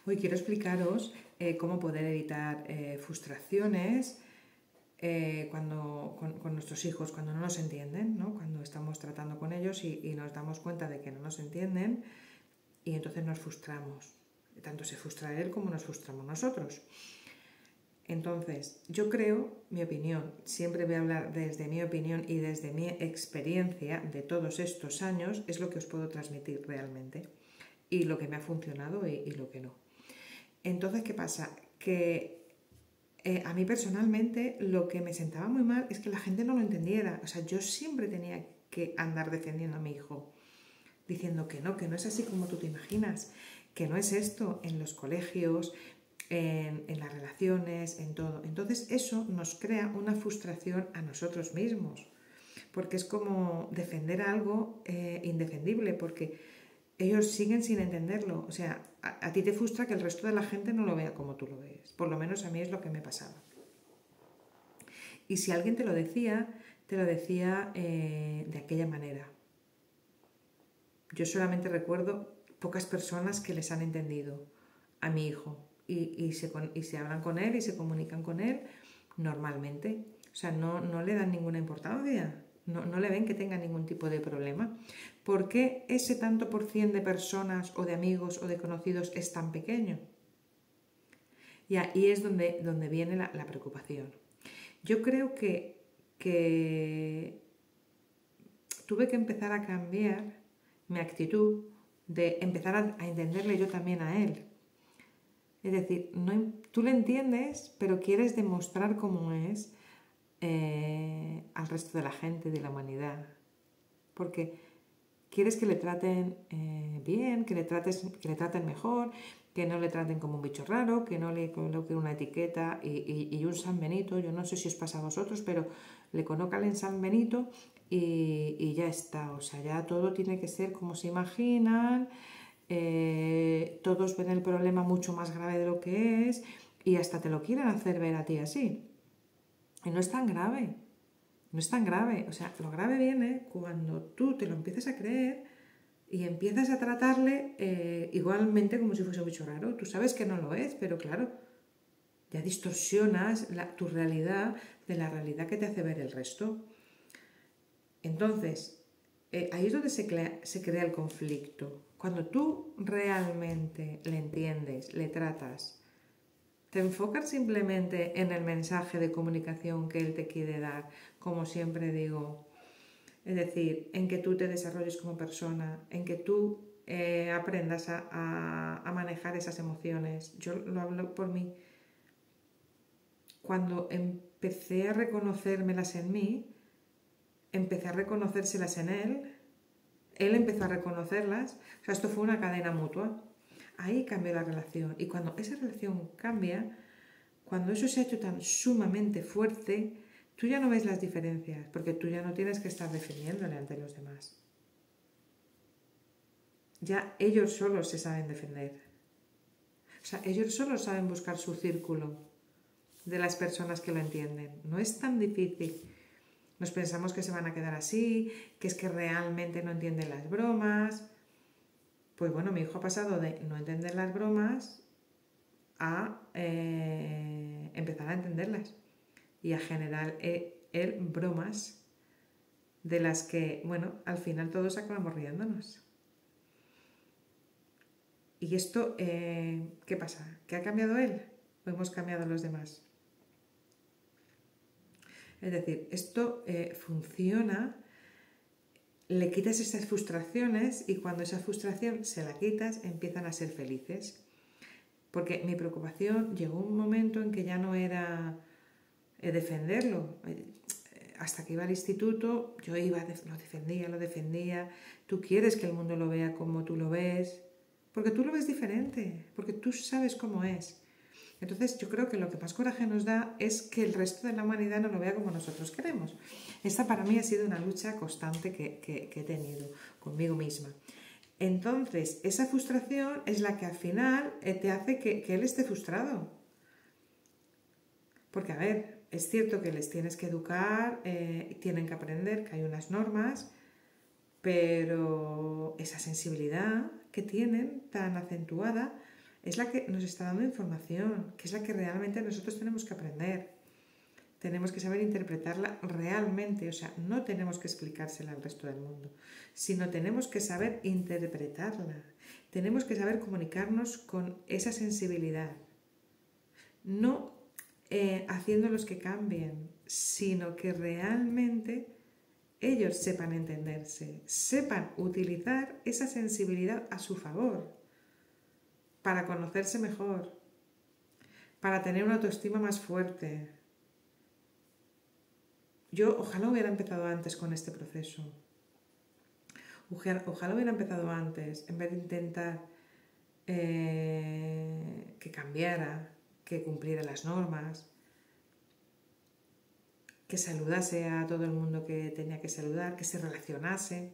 Hoy quiero explicaros cómo poder evitar frustraciones con nuestros hijos, cuando no nos entienden, ¿no? Cuando estamos tratando con ellos y nos damos cuenta de que no nos entienden y entonces nos frustramos. Tanto se frustra él como nos frustramos nosotros. Entonces, yo creo, mi opinión, siempre voy a hablar desde mi opinión y desde mi experiencia de todos estos años, es lo que os puedo transmitir realmente y lo que me ha funcionado y lo que no. Entonces, ¿qué pasa? Que a mí personalmente lo que me sentaba muy mal es que la gente no lo entendiera. O sea, yo siempre tenía que andar defendiendo a mi hijo, diciendo que no es así como tú te imaginas, que no es esto en los colegios, en las relaciones, en todo. Entonces eso nos crea una frustración a nosotros mismos, porque es como defender algo indefendible, porque ellos siguen sin entenderlo. O sea, a ti te frustra que el resto de la gente no lo vea como tú lo ves. Por lo menos a mí es lo que me pasaba. Y si alguien te lo decía de aquella manera. Yo solamente recuerdo pocas personas que les han entendido a mi hijo y se hablan con él y se comunican con él normalmente. O sea, no le dan ninguna importancia, no le ven que tenga ningún tipo de problema. ¿Por qué ese tanto por cien de personas o de amigos o de conocidos es tan pequeño? Y ahí es donde viene la preocupación. Yo creo que tuve que empezar a cambiar mi actitud de empezar a entenderle yo también a él. Es decir, tú le entiendes, pero quieres demostrar cómo es al resto de la gente, de la humanidad. Porque quieres que le traten bien, que le traten mejor, que no le traten como un bicho raro, que no le coloquen una etiqueta y un San Benito. Yo no sé si os pasa a vosotros, pero le colocan en San Benito y ya está. O sea, ya todo tiene que ser como se imaginan. Todos ven el problema mucho más grave de lo que es y hasta te lo quieren hacer ver a ti así. Y no es tan grave, no es tan grave. O sea, lo grave viene cuando tú te lo empiezas a creer y empiezas a tratarle igualmente como si fuese un bicho raro. Tú sabes que no lo es, pero claro, ya distorsionas tu realidad de la realidad que te hace ver el resto. Entonces, ahí es donde se crea el conflicto. Cuando tú realmente le entiendes, le tratas, te enfocas simplemente en el mensaje de comunicación que él te quiere dar, como siempre digo. Es decir, en que tú te desarrolles como persona, en que tú aprendas a manejar esas emociones. Yo lo hablo por mí. Cuando empecé a reconocérmelas en mí, empecé a reconocérselas en él empezó a reconocerlas. O sea, esto fue una cadena mutua. Ahí cambió la relación. Y cuando esa relación cambia, cuando eso se ha hecho tan sumamente fuerte, tú ya no ves las diferencias, porque tú ya no tienes que estar defendiéndole ante los demás. Ya ellos solos se saben defender. O sea, ellos solos saben buscar su círculo de las personas que lo entienden. No es tan difícil. Nos pensamos que se van a quedar así, que es que realmente no entienden las bromas. Pues bueno, mi hijo ha pasado de no entender las bromas a empezar a entenderlas y a generar él bromas de las que, bueno, al final todos acabamos riéndonos. ¿Y esto qué pasa? ¿Que ha cambiado él o hemos cambiado los demás? Es decir, esto funciona, le quitas esas frustraciones y cuando esa frustración se la quitas empiezan a ser felices. Porque mi preocupación llegó un momento en que ya no era defenderlo. Hasta que iba al instituto, yo iba, lo defendía. Tú quieres que el mundo lo vea como tú lo ves, porque tú lo ves diferente, porque tú sabes cómo es. Entonces yo creo que lo que más coraje nos da es que el resto de la humanidad no lo vea como nosotros queremos. Esta para mí ha sido una lucha constante que he tenido conmigo misma. Entonces, esa frustración es la que al final te hace que él esté frustrado. Porque, a ver, es cierto que les tienes que educar, tienen que aprender que hay unas normas, pero esa sensibilidad que tienen tan acentuada es la que nos está dando información, que es la que realmente nosotros tenemos que aprender. Tenemos que saber interpretarla realmente, o sea, no tenemos que explicársela al resto del mundo, sino tenemos que saber interpretarla. Tenemos que saber comunicarnos con esa sensibilidad. No haciéndolos que cambien, sino que realmente ellos sepan entenderse, sepan utilizar esa sensibilidad a su favor, para conocerse mejor, para tener una autoestima más fuerte. Yo ojalá hubiera empezado antes con este proceso. Ojalá hubiera empezado antes, en vez de intentar que cambiara, que cumpliera las normas, que saludase a todo el mundo que tenía que saludar, que se relacionase.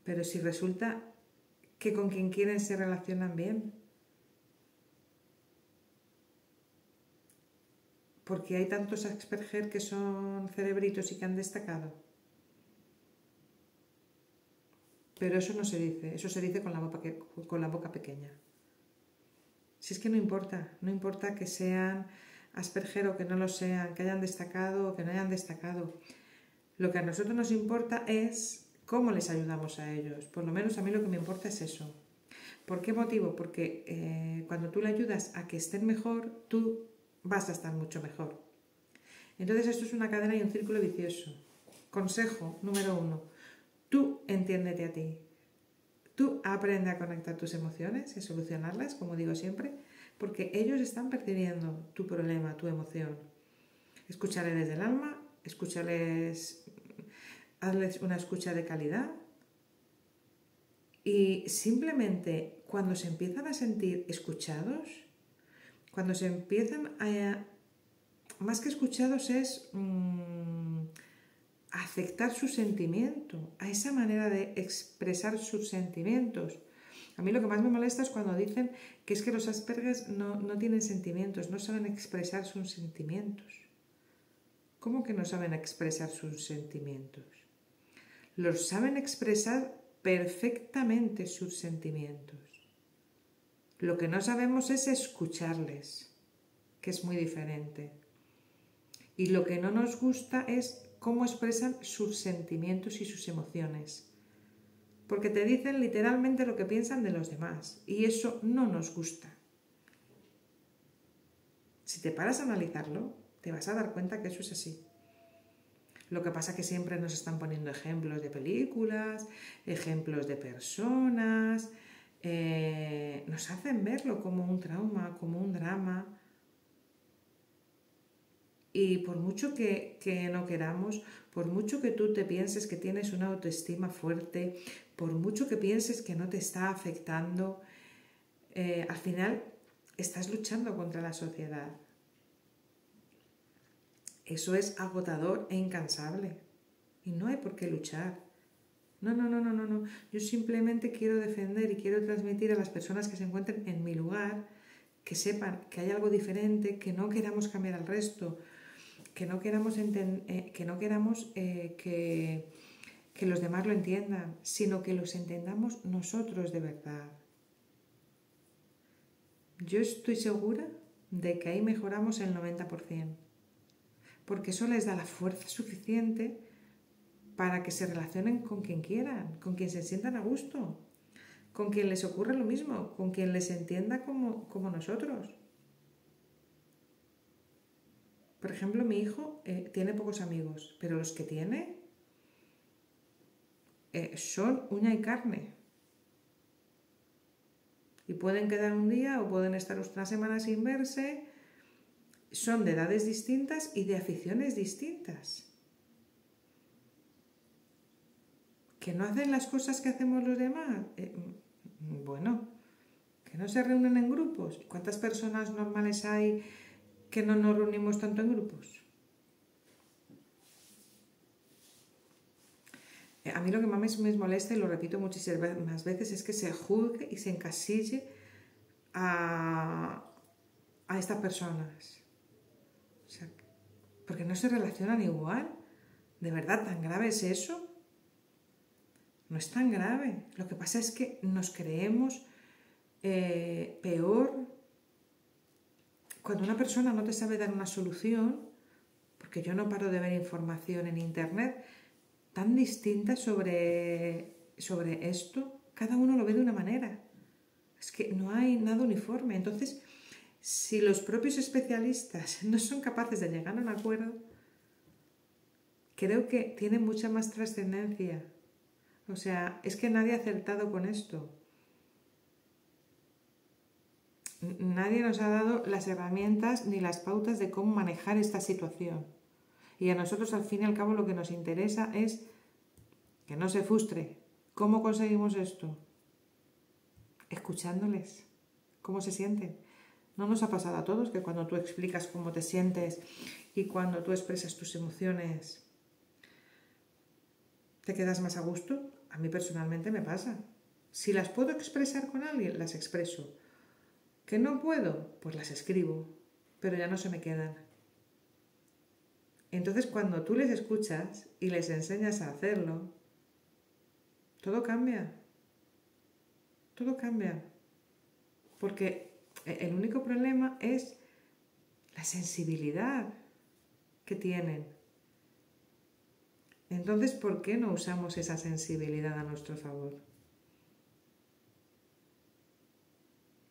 Pero si resulta que con quien quieren se relacionan bien, porque hay tantos Asperger que son cerebritos y que han destacado. Pero eso no se dice, eso se dice con la boca pequeña. Si es que no importa que sean Asperger o que no lo sean, que hayan destacado o que no hayan destacado. Lo que a nosotros nos importa es cómo les ayudamos a ellos. Por lo menos a mí lo que me importa es eso. ¿Por qué motivo? Porque cuando tú le ayudas a que estén mejor, tú vas a estar mucho mejor. Entonces esto es una cadena y un círculo vicioso. Consejo número 1. Tú entiéndete a ti. Tú aprende a conectar tus emociones y a solucionarlas, como digo siempre, porque ellos están percibiendo tu problema, tu emoción. Escúchales desde el alma, hazles una escucha de calidad y simplemente cuando se empiezan a sentir escuchados, cuando se empiezan a... Más que escuchados es aceptar su sentimiento, a esa manera de expresar sus sentimientos. A mí lo que más me molesta es cuando dicen que es que los Asperger no tienen sentimientos, no saben expresar sus sentimientos. ¿Cómo que no saben expresar sus sentimientos? Los saben expresar perfectamente sus sentimientos. Lo que no sabemos es escucharles, que es muy diferente. Y lo que no nos gusta es cómo expresan sus sentimientos y sus emociones. Porque te dicen literalmente lo que piensan de los demás y eso no nos gusta. Si te paras a analizarlo, te vas a dar cuenta que eso es así. Lo que pasa es que siempre nos están poniendo ejemplos de películas, ejemplos de personas, nos hacen verlo como un trauma, como un drama. Y por mucho que no queramos, por mucho que tú te pienses que tienes una autoestima fuerte, por mucho que pienses que no te está afectando, al final estás luchando contra la sociedad. Eso es agotador e incansable. Y no hay por qué luchar. No. Yo simplemente quiero defender y quiero transmitir a las personas que se encuentren en mi lugar, que sepan que hay algo diferente, que no queramos cambiar al resto, que no queramos que los demás lo entiendan, sino que los entendamos nosotros de verdad. Yo estoy segura de que ahí mejoramos el 90%, porque eso les da la fuerza suficiente para que se relacionen con quien quieran, con quien se sientan a gusto, con quien les ocurra lo mismo, con quien les entienda como nosotros. Por ejemplo, mi hijo tiene pocos amigos, pero los que tiene son uña y carne. Y pueden quedar un día o pueden estar una semana sin verse. Son de edades distintas y de aficiones distintas. ¿Que no hacen las cosas que hacemos los demás? Bueno, que no se reúnen en grupos. ¿Cuántas personas normales hay que no nos reunimos tanto en grupos? A mí lo que más me molesta, y lo repito muchísimas veces, es que se juzgue y se encasille a estas personas. O sea, porque no se relacionan igual. ¿De verdad tan grave es eso? No es tan grave. Lo que pasa es que nos creemos Peor cuando una persona no te sabe dar una solución, porque yo no paro de ver información en internet tan distinta sobre esto, cada uno lo ve de una manera. Es que no hay nada uniforme. Entonces, si los propios especialistas no son capaces de llegar a un acuerdo, creo que tiene mucha más trascendencia. O sea, es que nadie ha acertado con esto. Nadie nos ha dado las herramientas ni las pautas de cómo manejar esta situación. Y a nosotros, al fin y al cabo, lo que nos interesa es que no se frustre. ¿Cómo conseguimos esto? Escuchándoles. ¿Cómo se sienten? ¿No nos ha pasado a todos que cuando tú explicas cómo te sientes y cuando tú expresas tus emociones, te quedas más a gusto? A mí personalmente me pasa. Si las puedo expresar con alguien, las expreso. ¿Que no puedo? Pues las escribo, pero ya no se me quedan. Entonces, cuando tú les escuchas y les enseñas a hacerlo, todo cambia. Todo cambia. Porque el único problema es la sensibilidad que tienen. Entonces, ¿por qué no usamos esa sensibilidad a nuestro favor?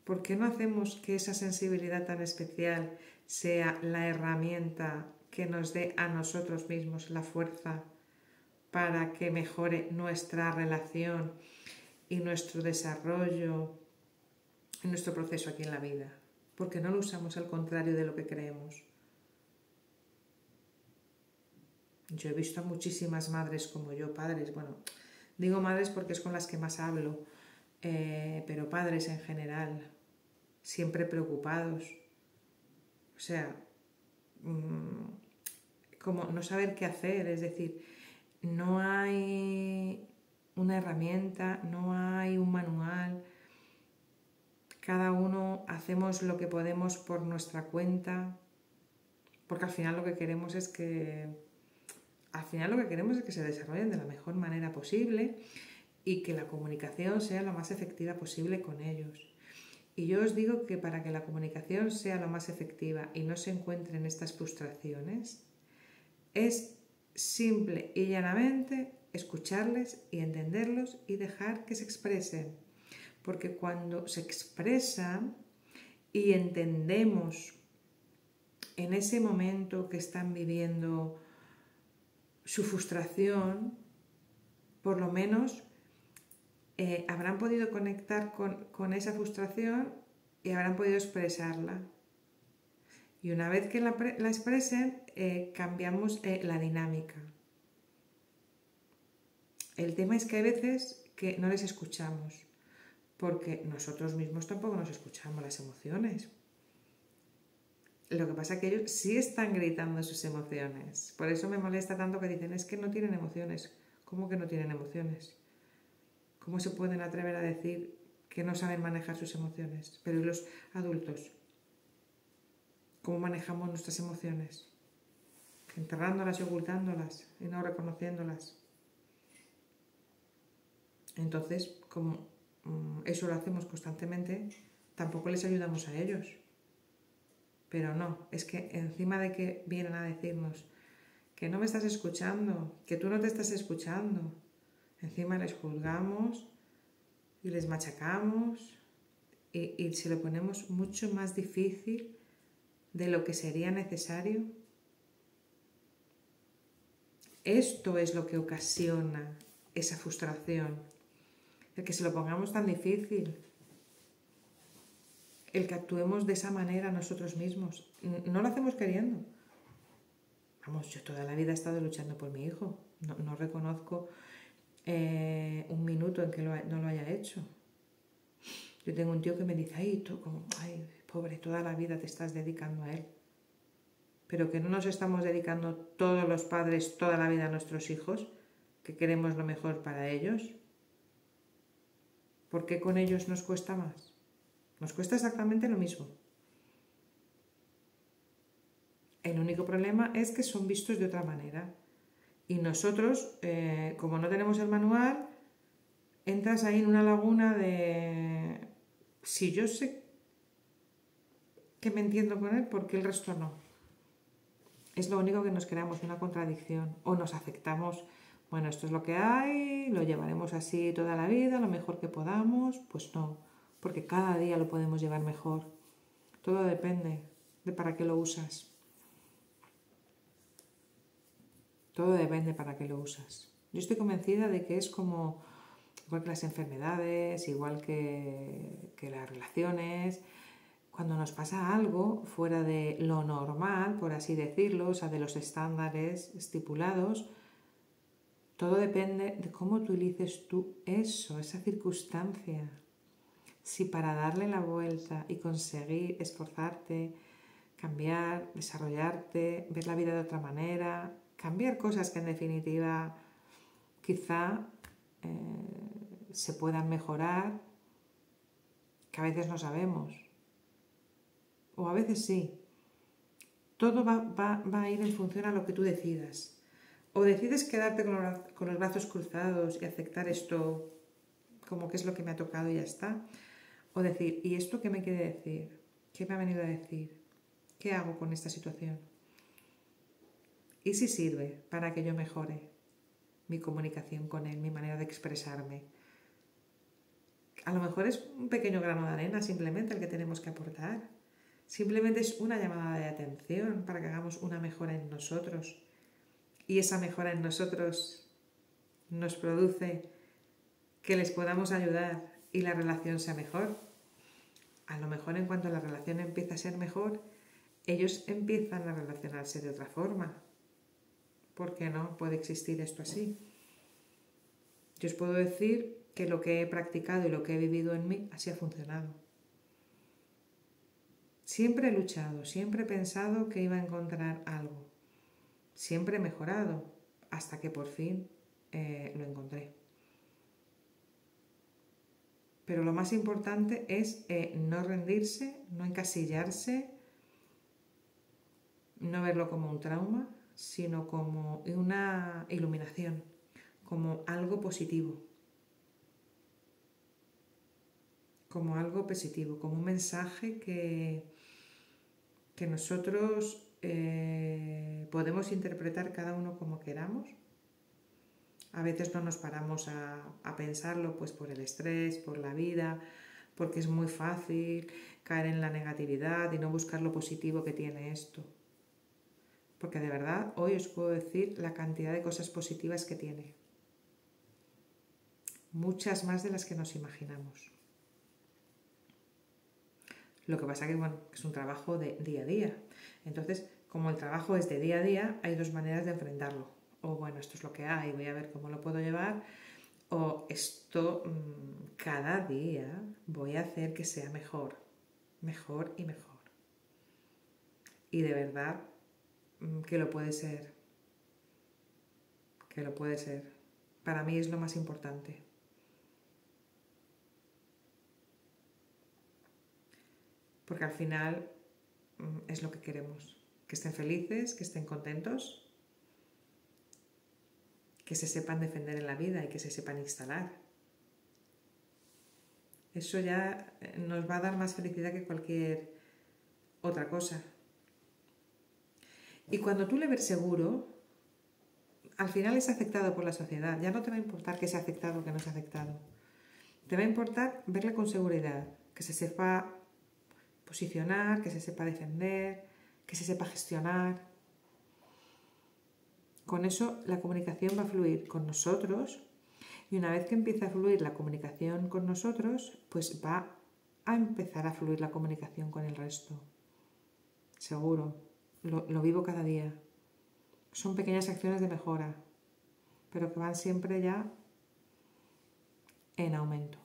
¿Por qué no hacemos que esa sensibilidad tan especial sea la herramienta que nos dé a nosotros mismos la fuerza para que mejore nuestra relación y nuestro desarrollo, nuestro proceso aquí en la vida? ¿Por qué no lo usamos al contrario de lo que creemos? Yo he visto a muchísimas madres como yo, padres, bueno, digo madres porque es con las que más hablo, pero padres en general, siempre preocupados. O sea, como no saber qué hacer, es decir, no hay una herramienta, no hay un manual, cada uno hacemos lo que podemos por nuestra cuenta, porque al final lo que queremos es que se desarrollen de la mejor manera posible y que la comunicación sea lo más efectiva posible con ellos. Y yo os digo que para que la comunicación sea lo más efectiva y no se encuentren estas frustraciones, es simple y llanamente escucharles y entenderlos y dejar que se expresen. Porque cuando se expresan y entendemos en ese momento que están viviendo su frustración, por lo menos habrán podido conectar con esa frustración y habrán podido expresarla. Y una vez que la expresen, cambiamos la dinámica. El tema es que hay veces que no les escuchamos, porque nosotros mismos tampoco nos escuchamos las emociones. Lo que pasa es que ellos sí están gritando sus emociones. Por eso me molesta tanto que dicen, es que no tienen emociones. ¿Cómo que no tienen emociones? ¿Cómo se pueden atrever a decir que no saben manejar sus emociones? Pero ¿y los adultos? ¿Cómo manejamos nuestras emociones? Enterrándolas y ocultándolas y no reconociéndolas. Entonces, como eso lo hacemos constantemente, tampoco les ayudamos a ellos. Pero no, es que encima de que vienen a decirnos que no me estás escuchando, que tú no te estás escuchando, encima les juzgamos y les machacamos y se lo ponemos mucho más difícil de lo que sería necesario. Esto es lo que ocasiona esa frustración, el que se lo pongamos tan difícil, el que actuemos de esa manera nosotros mismos. No lo hacemos queriendo. Vamos, yo toda la vida he estado luchando por mi hijo. No reconozco un minuto en que no lo haya hecho. Yo tengo un tío que me dice, ay, pobre, toda la vida te estás dedicando a él. Pero que no nos estamos dedicando todos los padres toda la vida a nuestros hijos, que queremos lo mejor para ellos. ¿Por qué con ellos nos cuesta más? Nos cuesta exactamente lo mismo. El único problema es que son vistos de otra manera. Y nosotros, como no tenemos el manual, entras ahí en una laguna si yo sé que me entiendo con él, ¿por qué el resto no? Es lo único que nos creamos, una contradicción. O nos aceptamos, bueno, esto es lo que hay, lo llevaremos así toda la vida, lo mejor que podamos. Pues no, porque cada día lo podemos llevar mejor. Todo depende de para qué lo usas. Todo depende para qué lo usas. Yo estoy convencida de que es como, igual que las enfermedades, igual que las relaciones, cuando nos pasa algo fuera de lo normal, por así decirlo, o sea, de los estándares estipulados, todo depende de cómo utilices tú eso, esa circunstancia. Si para darle la vuelta y conseguir esforzarte, cambiar, desarrollarte, ver la vida de otra manera, cambiar cosas que en definitiva quizá se puedan mejorar, que a veces no sabemos, o a veces sí. Todo va a ir en función a lo que tú decidas. O decides quedarte con los brazos cruzados y aceptar esto como que es lo que me ha tocado y ya está. O decir, ¿y esto qué me quiere decir? ¿Qué me ha venido a decir? ¿Qué hago con esta situación? ¿Y si sirve para que yo mejore mi comunicación con él, mi manera de expresarme? A lo mejor es un pequeño grano de arena simplemente el que tenemos que aportar. Simplemente es una llamada de atención para que hagamos una mejora en nosotros. Y esa mejora en nosotros nos produce que les podamos ayudar y la relación sea mejor. A lo mejor en cuanto la relación empieza a ser mejor, ellos empiezan a relacionarse de otra forma. ¿Por qué no puede existir esto así? Yo os puedo decir que lo que he practicado y lo que he vivido en mí así ha funcionado. Siempre he luchado, siempre he pensado que iba a encontrar algo. Siempre he mejorado hasta que por fin lo encontré. Pero lo más importante es no rendirse, no encasillarse, no verlo como un trauma, sino como una iluminación, como algo positivo. Como algo positivo, como un mensaje que nosotros podemos interpretar cada uno como queramos. A veces no nos paramos a pensarlo pues por el estrés, por la vida, porque es muy fácil caer en la negatividad y no buscar lo positivo que tiene esto. Porque de verdad hoy os puedo decir la cantidad de cosas positivas que tiene. Muchas más de las que nos imaginamos. Lo que pasa que bueno, es un trabajo de día a día. Entonces, como el trabajo es de día a día, hay dos maneras de enfrentarlo. O bueno, esto es lo que hay, voy a ver cómo lo puedo llevar. O esto cada día voy a hacer que sea mejor, mejor y mejor. Y de verdad que lo puede ser. Que lo puede ser. Para mí es lo más importante. Porque al final es lo que queremos. Que estén felices, que estén contentos, que se sepan defender en la vida y que se sepan instalar. Eso ya nos va a dar más felicidad que cualquier otra cosa. Y cuando tú le ves seguro, al final es aceptado por la sociedad. Ya no te va a importar que sea aceptado o que no sea aceptado. Te va a importar verle con seguridad, que se sepa posicionar, que se sepa defender, que se sepa gestionar. Con eso la comunicación va a fluir con nosotros y una vez que empieza a fluir la comunicación con nosotros, pues va a empezar a fluir la comunicación con el resto. Seguro, lo vivo cada día. Son pequeñas acciones de mejora, pero que van siempre ya en aumento.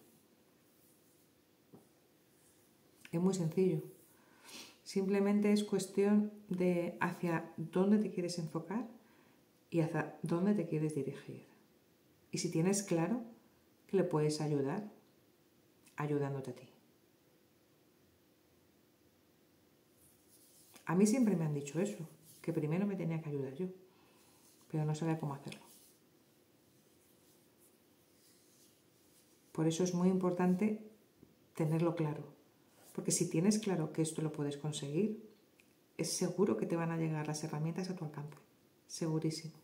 Es muy sencillo. Simplemente es cuestión de hacia dónde te quieres enfocar y hacia dónde te quieres dirigir. Y si tienes claro que le puedes ayudar, ayudándote a ti. A mí siempre me han dicho eso, que primero me tenía que ayudar yo, pero no sabía cómo hacerlo. Por eso es muy importante tenerlo claro. Porque si tienes claro que esto lo puedes conseguir, es seguro que te van a llegar las herramientas a tu alcance. Segurísimo.